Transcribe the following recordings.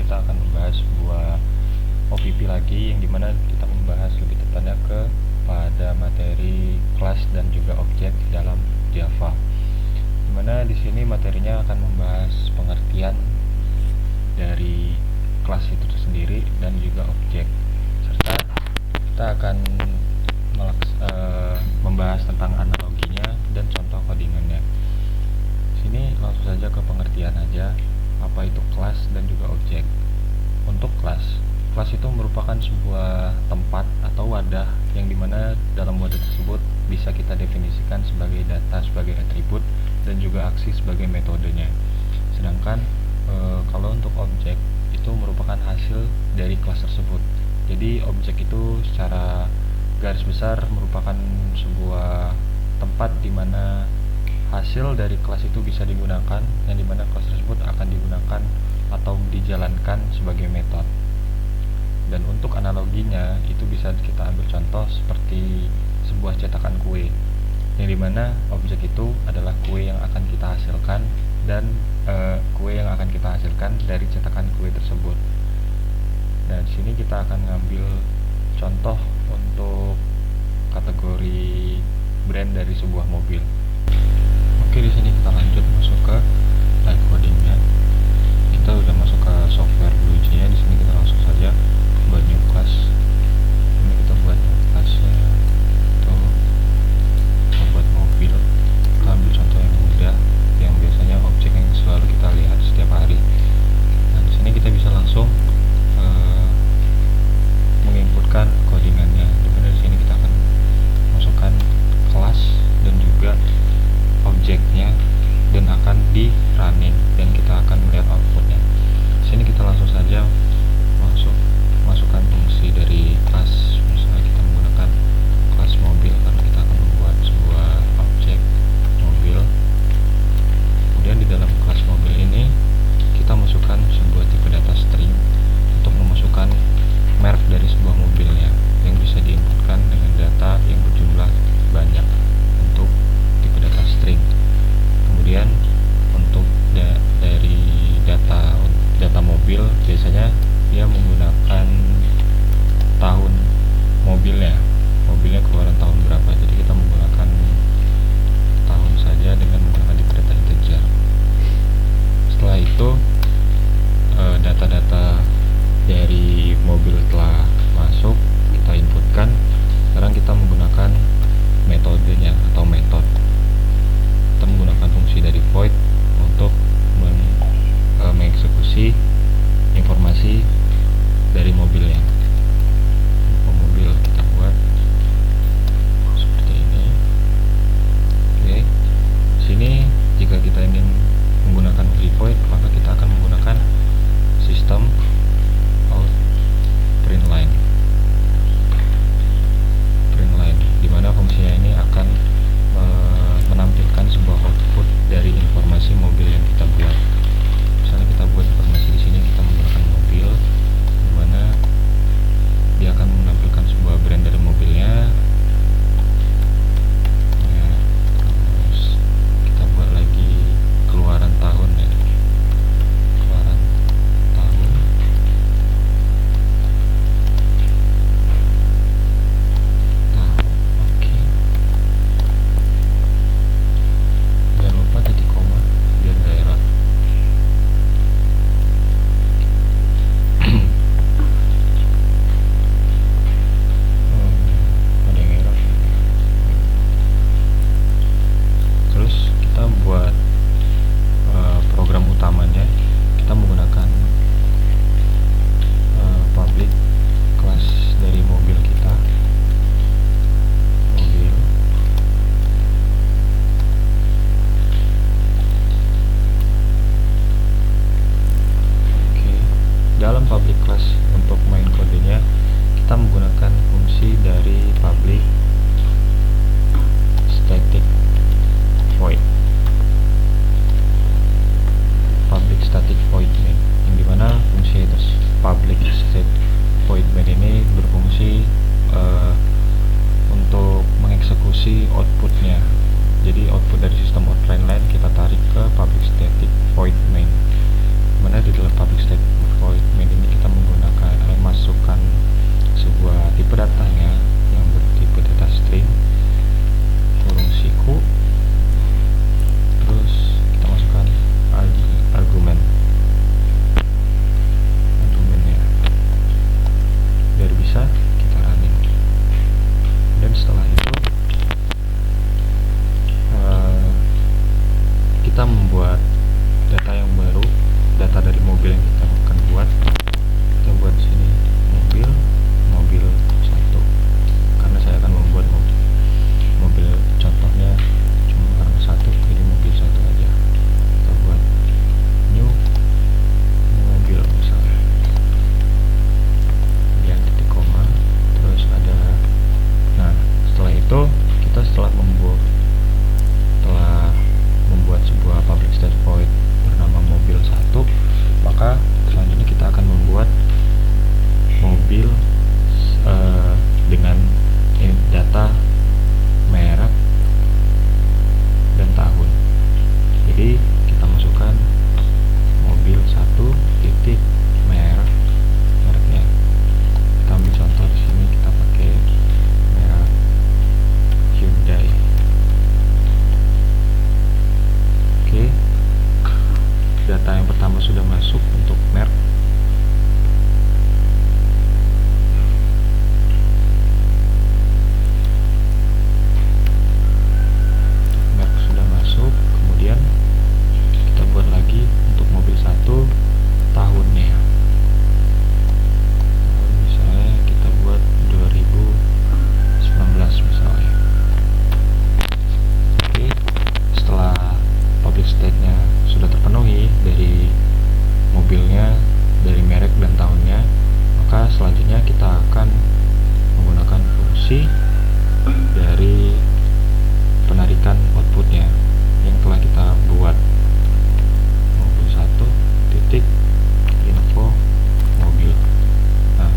kita akan membahas sebuah OPP lagi, yang dimana kita membahas lebih tepatnya pada materi kelas dan juga objek dalam Java. Dimana di sini materinya akan membahas pengertian dari kelas itu sendiri dan juga objek, serta kita akan membahas tentang analoginya dan contoh codingannya. Sini langsung saja ke pengertian aja, apa itu kelas dan juga objek. Untuk kelas itu merupakan sebuah tempat atau wadah yang dimana dalam wadah tersebut bisa kita definisikan sebagai data sebagai atribut dan juga aksi sebagai metodenya. Sedangkan kalau untuk objek itu merupakan hasil dari kelas tersebut. Jadi objek itu secara garis besar merupakan sebuah tempat di mana hasil dari kelas itu bisa digunakan, yang dimana kelas tersebut akan digunakan atau dijalankan sebagai metode. Dan untuk analoginya itu bisa kita ambil contoh seperti sebuah cetakan kue, yang dimana objek itu adalah kue yang akan kita hasilkan dan kue yang akan kita hasilkan dari cetakan kue tersebut. Dan di sini kita akan ngambil contoh untuk kategori brand dari sebuah mobil. Oke, di sini kita lanjut masuk ke line codingnya. Kita udah masuk ke software Bluejay. Di sini kita langsung saja buat new class. Ini kita buat new classnya itu kita buat mobil. Kita ambil contoh yang mudah, yang biasanya objek yang selalu kita lihat setiap hari. Nah, di sini kita bisa langsung menginputkan codingannya. Dimana di sini kita akan masukkan kelas dan juga kita membuat data yang baru, data dari mobil yang kita akan buat. Kita buat di sini mobil 1, karena saya akan membuat mobil contohnya cuma karena 1, jadi mobil 1 aja. Kita buat new mobil misalnya, kemudian titik koma, terus ada. Nah, setelah itu kita setelah membuat sebuah public state void bernama mobil 1, maka selanjutnya kita akan membuat mobil dengan data merek dan tahun. Jadi kita masukkan mobil 1 titik mereknya. Kita ambil contoh di sini, kita pakai merek Hyundai. Oke, data yang pertama sudah masuk untuk merek. Merek sudah masuk, kemudian kita buat lagi untuk mobil 1 tahunnya. Tahun misalnya kita buat 2019 misalnya. Oke, setelah public state-nya sudah terpenuhi dari mobilnya, dari merek dan tahunnya, maka selanjutnya kita akan menggunakan fungsi dari penarikan outputnya yang telah kita buat, mobil 1 titik info mobil. Nah,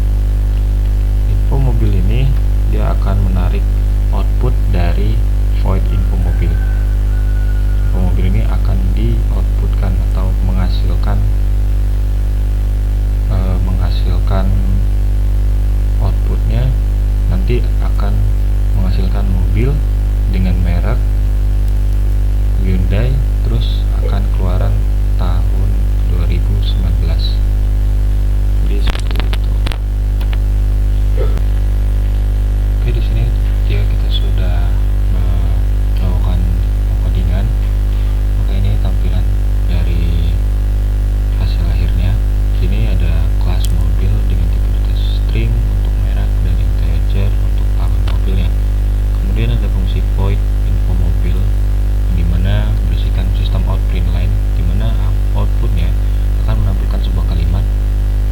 info mobil ini dia akan menarik output dari void info mobil. Mobil ini akan di outputkan atau menghasilkan outputnya nanti akan menghasilkan mobil dengan merek Hyundai, terus akan keluaran tahun 2019. Jadi seperti itu. Oke, di sini kita sudah melakukan pengkodingan. Maka ini tampilan dari hasil akhirnya. Sini ada kelas mobil dengan tipe data string untuk merek dan integer untuk tahun mobilnya. Kemudian ada fungsi void info mobil, dimana berisikan sistem out print line, dimana outputnya akan menampilkan sebuah kalimat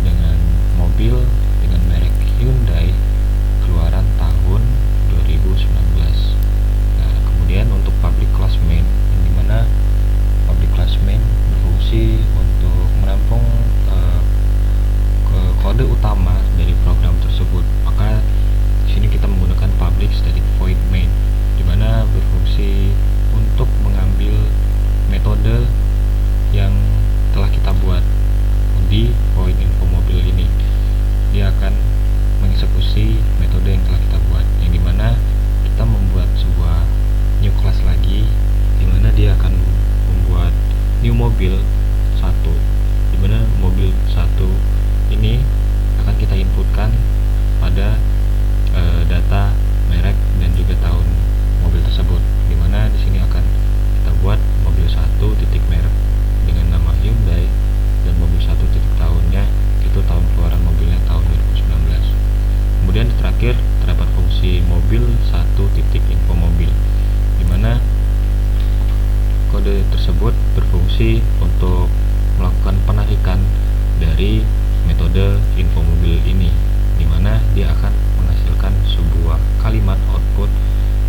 dengan mobil dengan merek Hyundai keluaran tahun 2019. Nah, kemudian untuk public class main, yang dimana public class main berfungsi untuk menampung kode utama dari program tersebut. Maka di sini kita menggunakan public static void main, dimana berfungsi untuk mengambil metode yang telah kita buat di void info mobil ini. Dia akan mengeksekusi metode yang telah kita buat, yang dimana kita membuat sebuah new class lagi, dimana dia akan membuat new mobil 1, dimana mobil 1 ini akan kita inputkan pada data merek dan juga tahun mobil tersebut, dimana di sini akan kita buat mobil 1 titik merek dengan nama Hyundai dan mobil 1 titik tahunnya itu tahun keluaran mobilnya tahun 2019. Kemudian terakhir terdapat fungsi mobil 1 titik info mobil, dimana kode tersebut berfungsi untuk melakukan penarikan dari metode info mobil ini, dimana dia akan menghasilkan sebuah kalimat output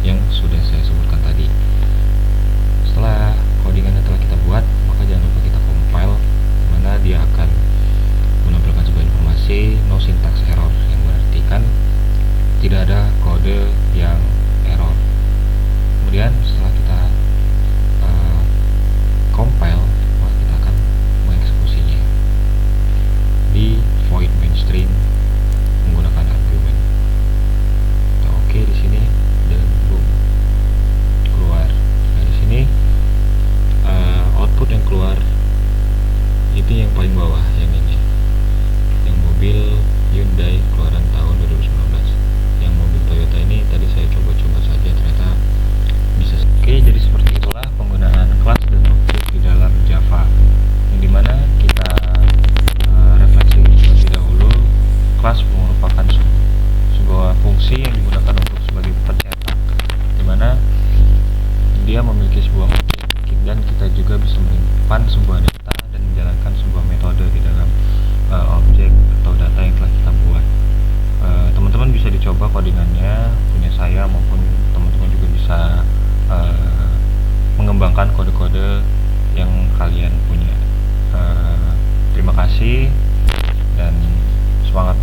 yang sudah saya sebutkan tadi. Setelah codingannya telah kita buat, maka jangan lupa kita compile, dimana dia akan menampilkan sebuah informasi no syntax error, yang berarti tidak ada kode yang error. Kemudian setelah kita compile, maka kita akan mengeksekusinya di void mainstream menggunakan argumen. Nah, oke, di sini dan boom keluar. Nah, di sini menyimpan sebuah data dan menjalankan sebuah metode di dalam objek atau data yang telah kita buat. Teman-teman bisa dicoba codingannya, punya saya maupun teman-teman juga bisa mengembangkan kode-kode yang kalian punya. Terima kasih dan semangat